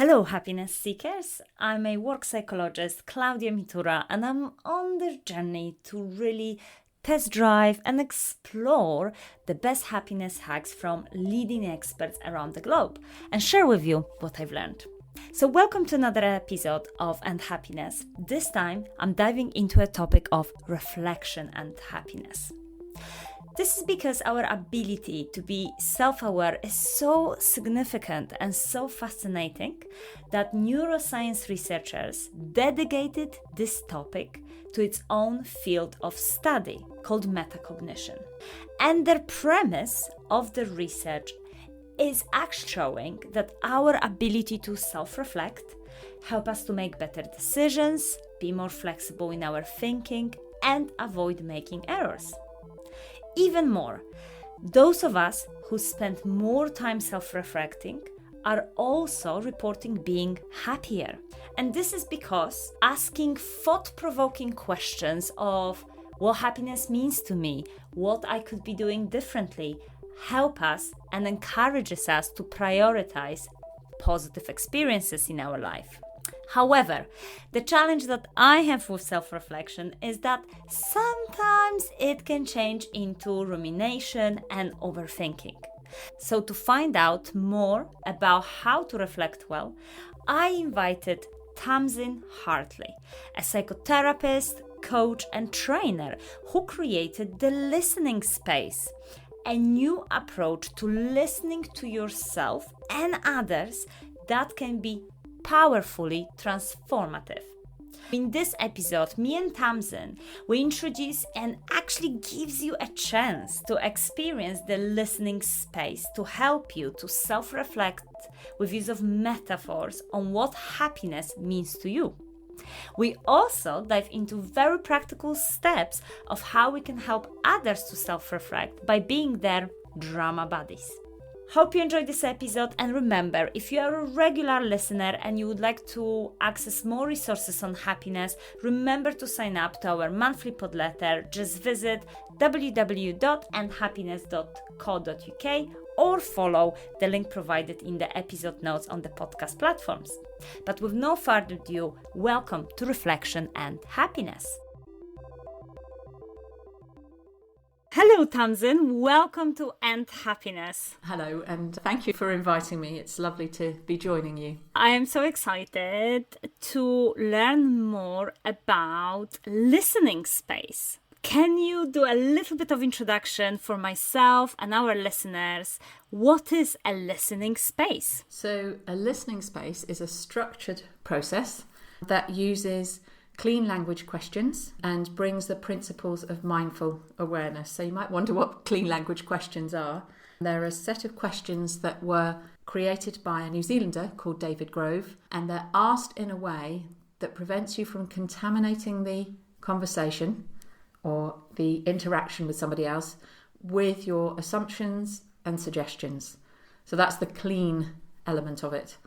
Hello, happiness seekers. I'm a work psychologist, Klaudia, and I'm on the journey to really test drive and explore the best happiness hacks from leading experts around the globe and share with you what I've learned. So welcome to another episode of And Happiness. This time I'm diving into a topic of reflection and happiness. This is because our ability to be self-aware is so significant and so fascinating that neuroscience researchers dedicated this topic to its own field of study called metacognition. And the premise of the research is actually showing that our ability to self-reflect help us to make better decisions, be more flexible in our thinking, and avoid making errors. Even more, those of us who spend more time self-reflecting are also reporting being happier. And this is because asking thought-provoking questions of what happiness means to me, what I could be doing differently, help us and encourages us to prioritize positive experiences in our life. However, the challenge that I have with self-reflection is that sometimes it can change into rumination and overthinking. So to find out more about how to reflect well, I invited Tamsin Hartley, a psychotherapist, coach and trainer who created the listening space, a new approach to listening to yourself and others that can be powerfully transformative. In this episode, me and Tamsin, we introduce and actually gives you a chance to experience the listening space to help you to self-reflect with use of metaphors on what happiness means to you. We also dive into very practical steps of how we can help others to self-reflect by being their drama buddies. Hope you enjoyed this episode, and remember, if you are a regular listener and you would like to access more resources on happiness, remember to sign up to our monthly podletter. Just visit www.andhappiness.co.uk or follow the link provided in the episode notes on the podcast platforms. But with no further ado, welcome to Reflection and Happiness. Hello, Tamsin. Welcome to And Happiness. Hello, and thank you for inviting me. It's lovely to be joining you. I am so excited to learn more about listening space. Can you do a little bit of introduction for myself and our listeners? What is a listening space? So, a listening space is a structured process that uses clean language questions and brings the principles of mindful awareness. So you might wonder what clean language questions are. They're a set of questions that were created by a New Zealander called David Grove, and they're asked in a way that prevents you from contaminating the conversation or the interaction with somebody else with your assumptions and suggestions. So that's the clean element of it.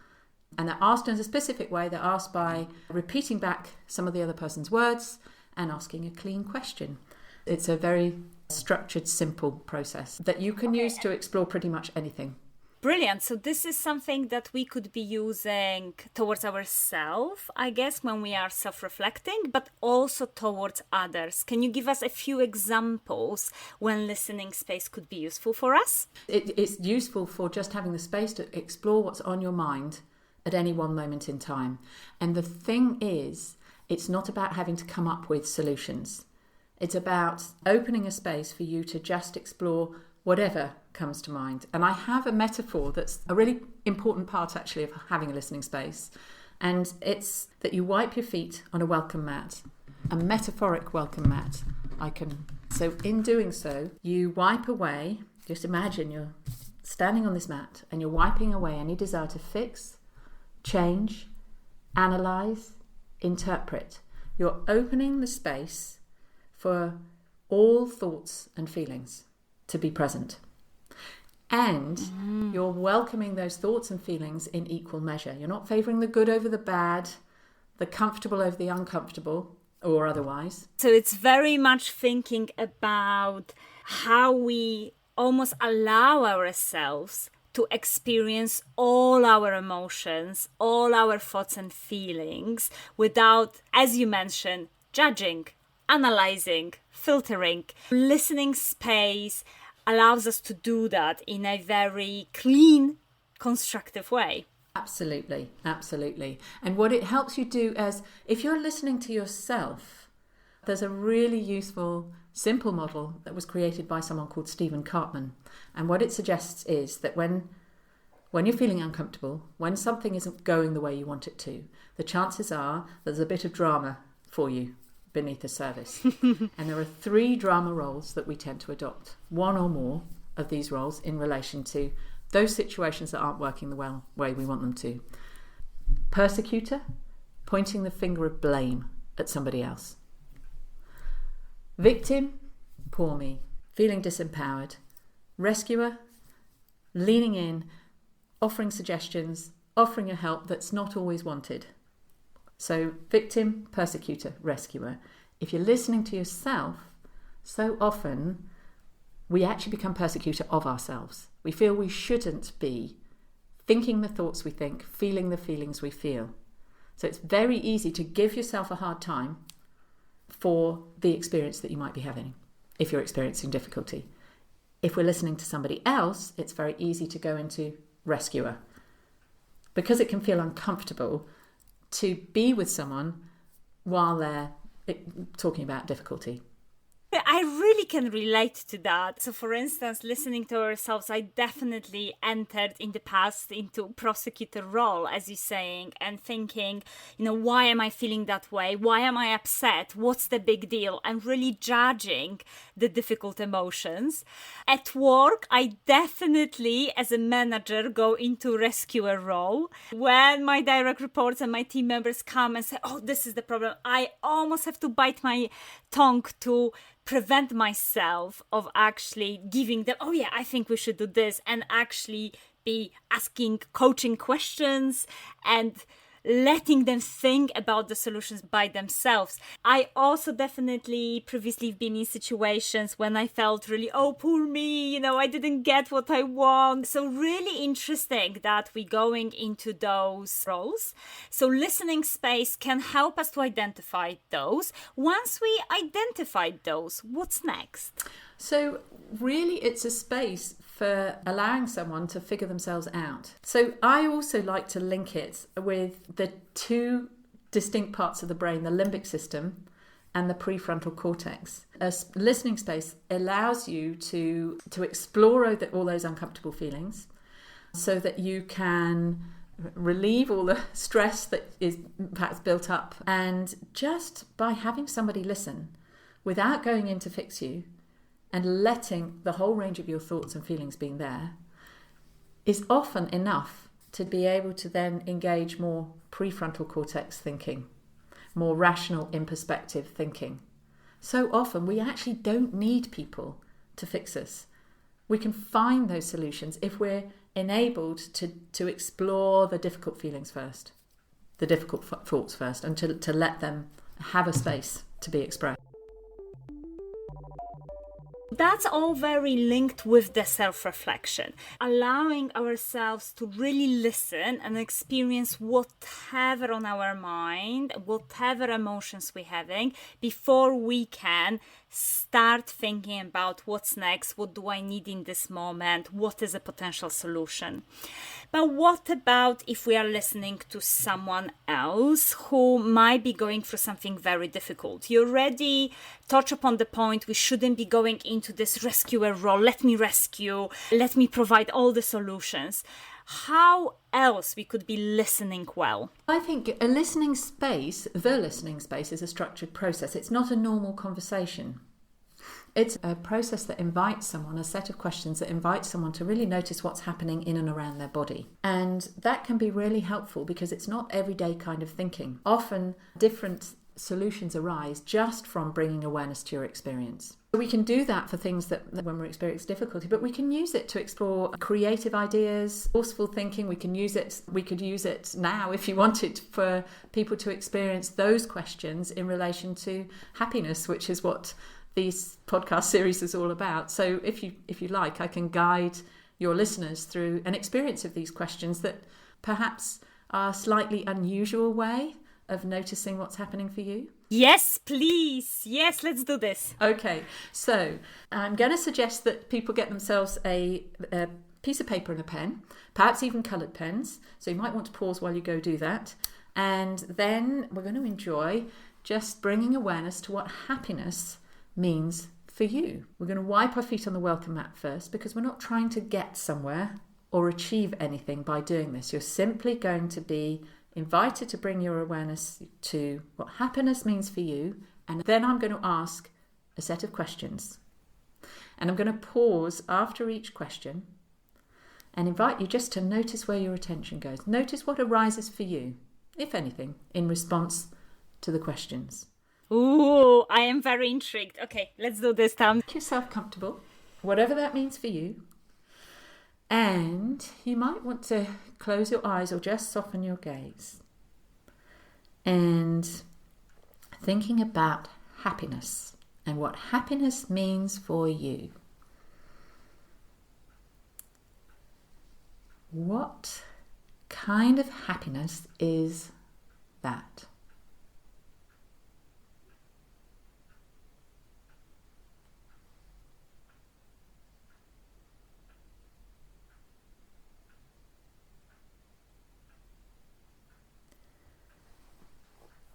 And they're asked in a specific way. They're asked by repeating back some of the other person's words and asking a clean question. It's a very structured, simple process that you can use to explore pretty much anything. Brilliant. So this is something that we could be using towards ourselves, I guess, when we are self-reflecting, but also towards others. Can you give us a few examples when listening space could be useful for us? It's useful for just having the space to explore what's on your mind at any one moment in time. And the thing is, it's not about having to come up with solutions. It's about opening a space for you to just explore whatever comes to mind. And I have a metaphor that's a really important part actually of having a listening space. And it's that you wipe your feet on a welcome mat, a metaphoric welcome mat. So in doing so, you wipe away, just imagine you're standing on this mat and you're wiping away any desire to fix, change, analyze, interpret. You're opening the space for all thoughts and feelings to be present. And you're welcoming those thoughts and feelings in equal measure. You're not favouring the good over the bad, the comfortable over the uncomfortable, or otherwise. So it's very much thinking about how we almost allow ourselves to experience all our emotions, all our thoughts and feelings without, as you mentioned, judging, analyzing, filtering. Listening space allows us to do that in a very clean, constructive way. Absolutely, absolutely. And what it helps you do is, if you're listening to yourself, there's a really useful, simple model that was created by someone called Stephen Cartman. And what it suggests is that when you're feeling uncomfortable, when something isn't going the way you want it to, the chances are there's a bit of drama for you beneath the surface. And there are 3 drama roles that we tend to adopt, one or more of these roles in relation to those situations that aren't working the way we want them to. Persecutor, pointing the finger of blame at somebody else. Victim, poor me, feeling disempowered. Rescuer, leaning in, offering suggestions, offering a help that's not always wanted. So victim, persecutor, rescuer. If you're listening to yourself, so often we actually become persecutor of ourselves. We feel we shouldn't be thinking the thoughts we think, feeling the feelings we feel. So it's very easy to give yourself a hard time for the experience that you might be having if you're experiencing difficulty. If we're listening to somebody else, it's very easy to go into rescuer, because it can feel uncomfortable to be with someone while they're talking about difficulty. I really can relate to that. So, for instance, listening to ourselves, I definitely entered in the past into prosecutor role, as you're saying, and thinking, why am I feeling that way? Why am I upset? What's the big deal? And really judging the difficult emotions. At work, I definitely, as a manager, go into rescuer role. When my direct reports and my team members come and say, oh, this is the problem, I almost have to bite my tongue to prevent myself of actually giving them, oh yeah, I think we should do this, and actually be asking coaching questions and letting them think about the solutions by themselves. I also definitely previously been in situations when I felt really, oh, poor me, I didn't get what I want. So really interesting that we're going into those roles. So listening space can help us to identify those. Once we identified those, what's next? So really it's a space for allowing someone to figure themselves out. So I also like to link it with the 2 distinct parts of the brain, the limbic system and the prefrontal cortex. A listening space allows you to explore all those uncomfortable feelings so that you can relieve all the stress that is perhaps built up. And just by having somebody listen without going in to fix you, and letting the whole range of your thoughts and feelings being there is often enough to be able to then engage more prefrontal cortex thinking, more rational in perspective thinking. So often we actually don't need people to fix us. We can find those solutions if we're enabled to explore the difficult feelings first, the difficult thoughts first, and to let them have a space to be expressed. That's all very linked with the self-reflection, allowing ourselves to really listen and experience whatever on our mind, whatever emotions we're having, before we can start thinking about what's next, what do I need in this moment, what is a potential solution. But what about if we are listening to someone else who might be going through something very difficult? You already touch upon the point we shouldn't be going into this rescuer role. Let me rescue, let me provide all the solutions. How else we could be listening well? I think the listening space is a structured process. It's not a normal conversation. It's a process that invites someone, a set of questions that invites someone to really notice what's happening in and around their body. And that can be really helpful because it's not everyday kind of thinking. Often different solutions arise just from bringing awareness to your experience. We can do that for things that when we're experiencing difficulty, but we can use it to explore creative ideas, forceful thinking. We could use it now if you wanted for people to experience those questions in relation to happiness, which is what these podcast series is all about. So if you like, I can guide your listeners through an experience of these questions that perhaps are a slightly unusual way of noticing what's happening for you? Yes, please. Yes, let's do this. Okay, so I'm going to suggest that people get themselves a piece of paper and a pen, perhaps even coloured pens. So you might want to pause while you go do that. And then we're going to enjoy just bringing awareness to what happiness means for you. We're going to wipe our feet on the welcome mat first, because we're not trying to get somewhere or achieve anything by doing this. You're simply going to be invited to bring your awareness to what happiness means for you. And then I'm going to ask a set of questions. And I'm going to pause after each question and invite you just to notice where your attention goes. Notice what arises for you, if anything, in response to the questions. Ooh, I am very intrigued. Okay, let's do this, Tam. Make yourself comfortable, whatever that means for you. And you might want to close your eyes or just soften your gaze. And thinking about happiness and what happiness means for you. What kind of happiness is that?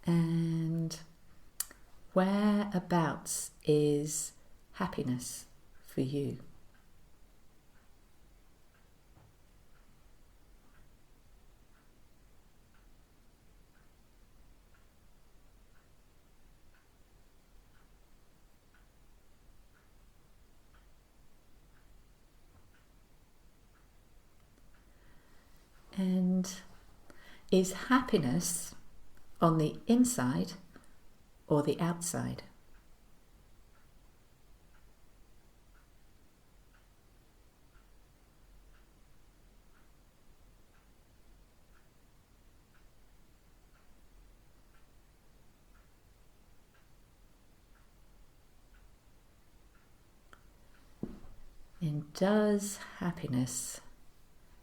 And whereabouts is happiness for you? And is happiness on the inside or the outside? And does happiness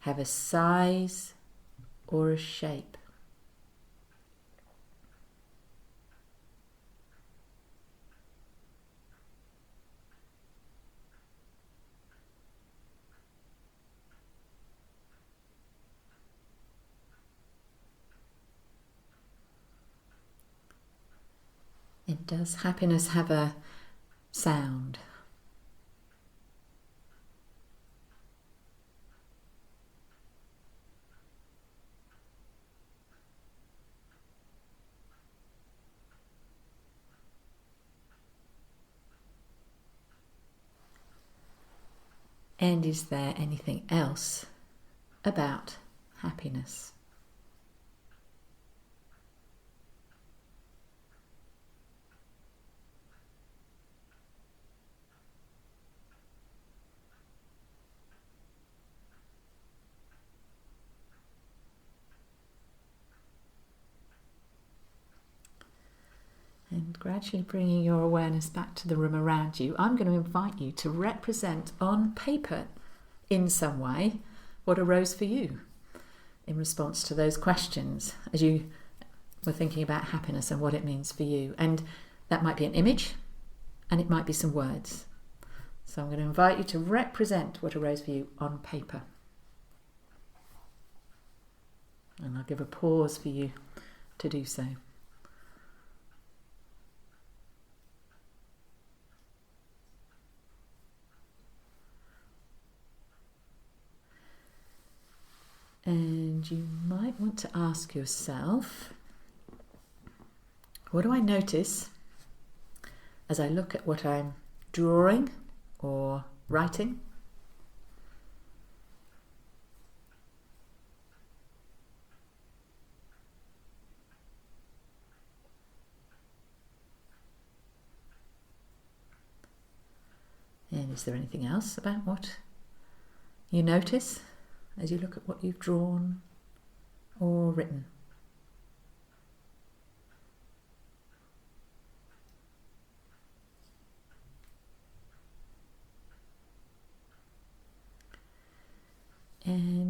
have a size or a shape? And does happiness have a sound? And is there anything else about happiness? And gradually bringing your awareness back to the room around you, I'm going to invite you to represent on paper in some way what arose for you in response to those questions as you were thinking about happiness and what it means for you. And that might be an image and it might be some words. So I'm going to invite you to represent what arose for you on paper. And I'll give a pause for you to do so. And you might want to ask yourself, what do I notice as I look at what I'm drawing or writing? And is there anything else about what you notice as you look at what you've drawn or written?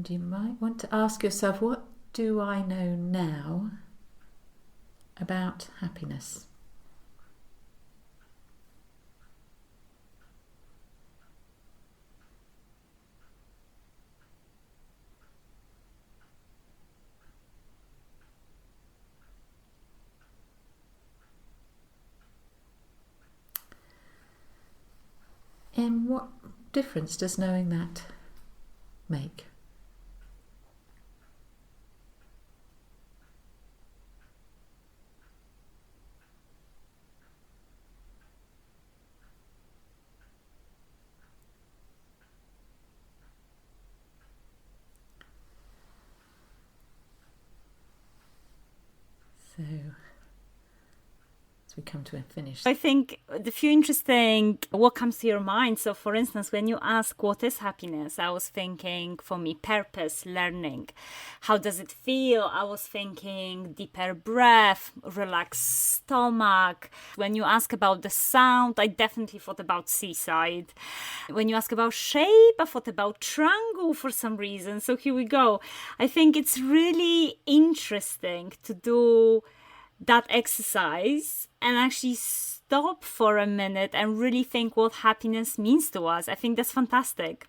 And you might want to ask yourself, what do I know now about happiness? And what difference does knowing that make? So, as we come to a finish, I think the few interesting, what comes to your mind. So, for instance, when you ask what is happiness, I was thinking, for me, purpose, learning. How does it feel? I was thinking deeper breath, relaxed stomach. When you ask about the sound, I definitely thought about seaside. When you ask about shape, I thought about triangle for some reason. So here we go. I think it's really interesting to do that exercise and actually stop for a minute and really think what happiness means to us. I think that's fantastic.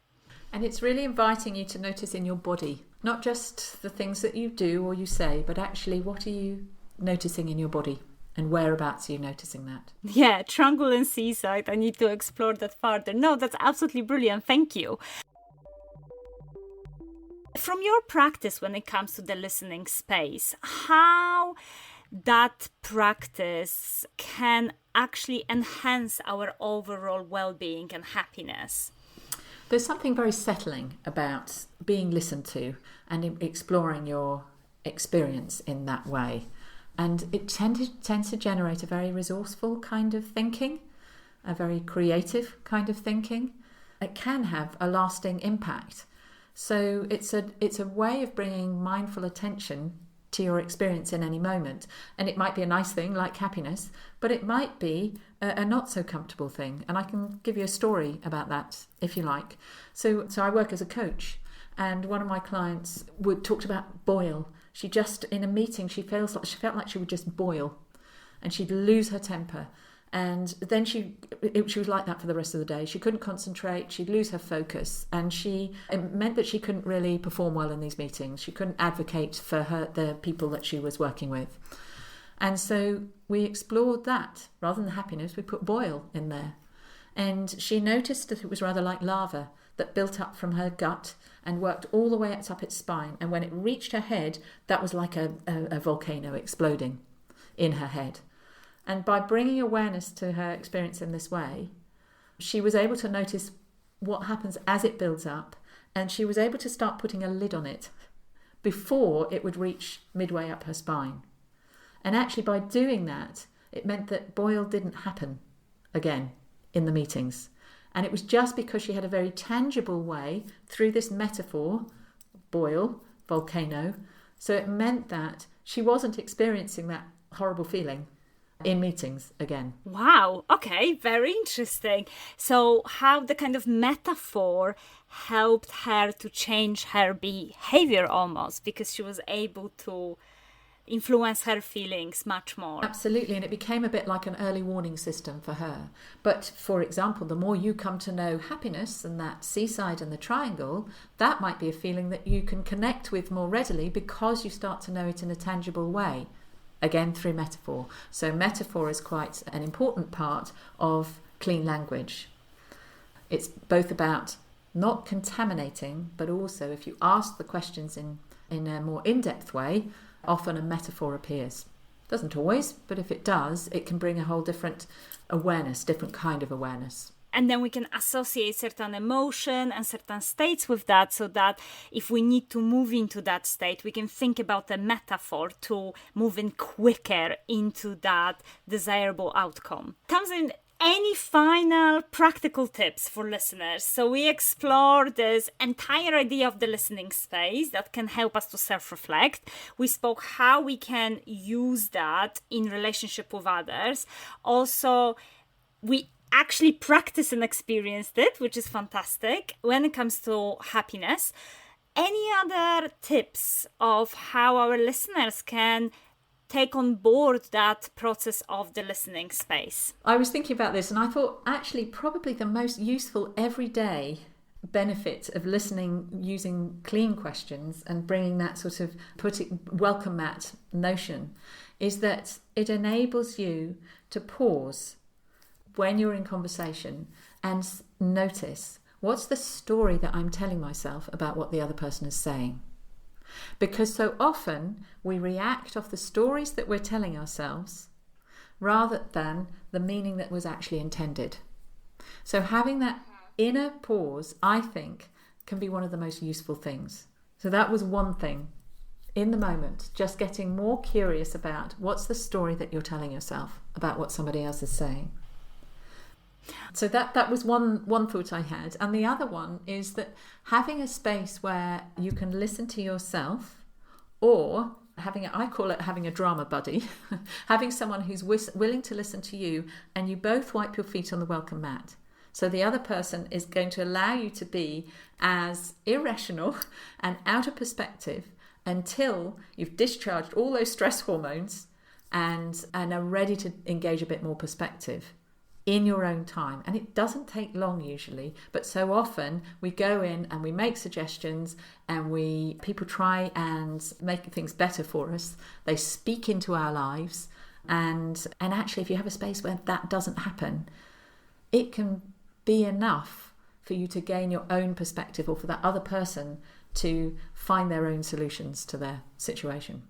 and it's really inviting you to notice in your body, not just the things that you do or you say, but actually what are you noticing in your body and whereabouts are you noticing that? Yeah, triangle and seaside. I need to explore that further. No, that's absolutely brilliant. Thank you. From your practice when it comes to the listening space, how that practice can actually enhance our overall well-being and happiness? There's something very settling about being listened to and exploring your experience in that way. And it tends to generate a very resourceful kind of thinking, a very creative kind of thinking. It can have a lasting impact. So it's a way of bringing mindful attention to your experience in any moment. And it might be a nice thing like happiness, but it might be a not so comfortable thing. And I can give you a story about that if you like. So I work as a coach, and one of my clients talked about boil. She just, in a meeting, she felt like she would just boil and she'd lose her temper. And then she was like that for the rest of the day. She couldn't concentrate, she'd lose her focus, and it meant that she couldn't really perform well in these meetings. She couldn't advocate for the people that she was working with. And so we explored that. Rather than happiness, we put boil in there. And she noticed that it was rather like lava that built up from her gut and worked all the way up its spine. And when it reached her head, that was like a volcano exploding in her head. And by bringing awareness to her experience in this way, she was able to notice what happens as it builds up, and she was able to start putting a lid on it before it would reach midway up her spine. And actually by doing that, it meant that boil didn't happen again in the meetings. And it was just because she had a very tangible way through this metaphor, boil, volcano. So it meant that she wasn't experiencing that horrible feeling in meetings again. Wow, okay, very interesting. So how the kind of metaphor helped her to change her behavior almost, because she was able to influence her feelings much more. Absolutely, and it became a bit like an early warning system for her. But for example, the more you come to know happiness and that seaside and the triangle, that might be a feeling that you can connect with more readily because you start to know it in a tangible way. Again, through metaphor. So metaphor is quite an important part of clean language. It's both about not contaminating, but also if you ask the questions in a more in-depth way, often a metaphor appears. Doesn't always, but if it does, it can bring a whole different awareness, different kind of awareness. And then we can associate certain emotion and certain states with that, so that if we need to move into that state, we can think about a metaphor to move in quicker into that desirable outcome. Tamsin, any final practical tips for listeners? So we explored this entire idea of the listening space that can help us to self-reflect. We spoke how we can use that in relationship with others. Also, we actually practiced and experienced it, which is fantastic when it comes to happiness. any other tips of how our listeners can take on board that process of the listening space? I was thinking about this and I thought actually probably the most useful everyday benefit of listening using clean questions and bringing that sort of welcome mat notion is that it enables you to pause when you're in conversation and notice, what's the story that I'm telling myself about what the other person is saying? Because so often we react off the stories that we're telling ourselves rather than the meaning that was actually intended. So having that inner pause, I think, can be one of the most useful things. So that was one thing. In the moment, just getting more curious about what's the story that you're telling yourself about what somebody else is saying. So that was one thought I had. And the other one is that having a space where you can listen to yourself, or I call it having a drama buddy, having someone who's willing to listen to you, and you both wipe your feet on the welcome mat. So the other person is going to allow you to be as irrational and out of perspective until you've discharged all those stress hormones and are ready to engage a bit more perspective in your own time. And it doesn't take long usually, but so often we go in and we make suggestions and people try and make things better for us. They speak into our lives, and actually if you have a space where that doesn't happen, it can be enough for you to gain your own perspective, or for that other person to find their own solutions to their situation.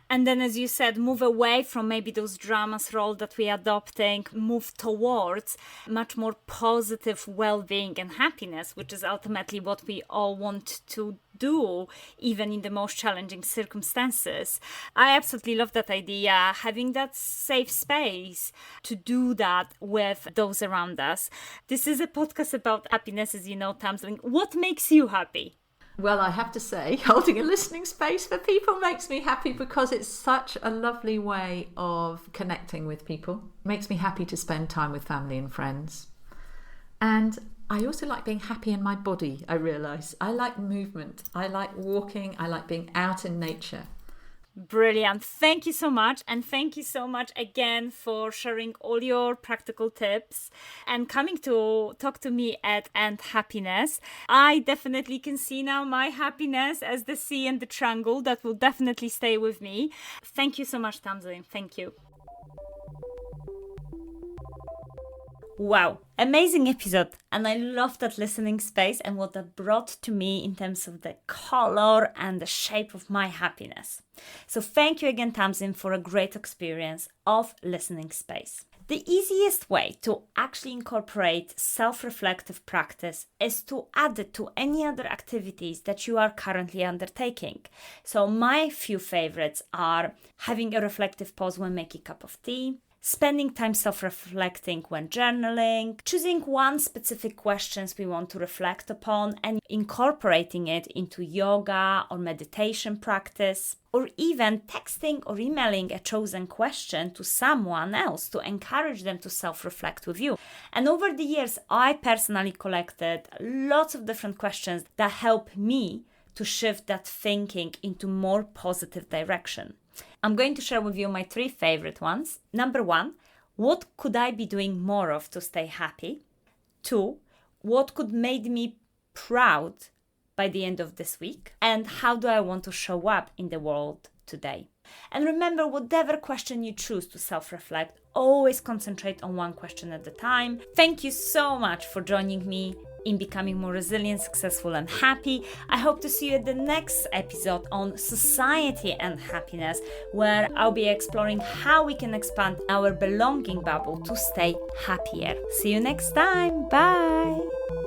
And then, as you said, move away from maybe those dramas role that we're adopting, move towards much more positive well-being and happiness, which is ultimately what we all want to do, even in the most challenging circumstances. I absolutely love that idea, having that safe space to do that with those around us. This is a podcast about happiness, as you know, Tamsin. What makes you happy? Well, I have to say, holding a listening space for people makes me happy because it's such a lovely way of connecting with people. It makes me happy to spend time with family and friends. And I also like being happy in my body, I realise. I like movement. I like walking. I like being out in nature. Brilliant. Thank you so much. And thank you so much again for sharing all your practical tips and coming to talk to me at End Happiness. I definitely can see now my happiness as the C and the triangle that will definitely stay with me. Thank you so much, Tamsin. Thank you. Wow, amazing episode, and I love that listening space and what that brought to me in terms of the color and the shape of my happiness. So thank you again, Tamsin, for a great experience of listening space. The easiest way to actually incorporate self-reflective practice is to add it to any other activities that you are currently undertaking. So my few favorites are having a reflective pause when making a cup of tea, spending time self-reflecting when journaling, choosing one specific questions we want to reflect upon and incorporating it into yoga or meditation practice, or even texting or emailing a chosen question to someone else to encourage them to self-reflect with you. And over the years, I personally collected lots of different questions that help me to shift that thinking into more positive direction. I'm going to share with you my 3 favorite ones. Number 1, what could I be doing more of to stay happy? 2, what could make me proud by the end of this week? And how do I want to show up in the world today? And remember, whatever question you choose to self-reflect, always concentrate on one question at a time. Thank you so much for joining me in becoming more resilient, successful and happy. I hope to see you at the next episode on society and happiness, where I'll be exploring how we can expand our belonging bubble to stay happier. See you next time. Bye.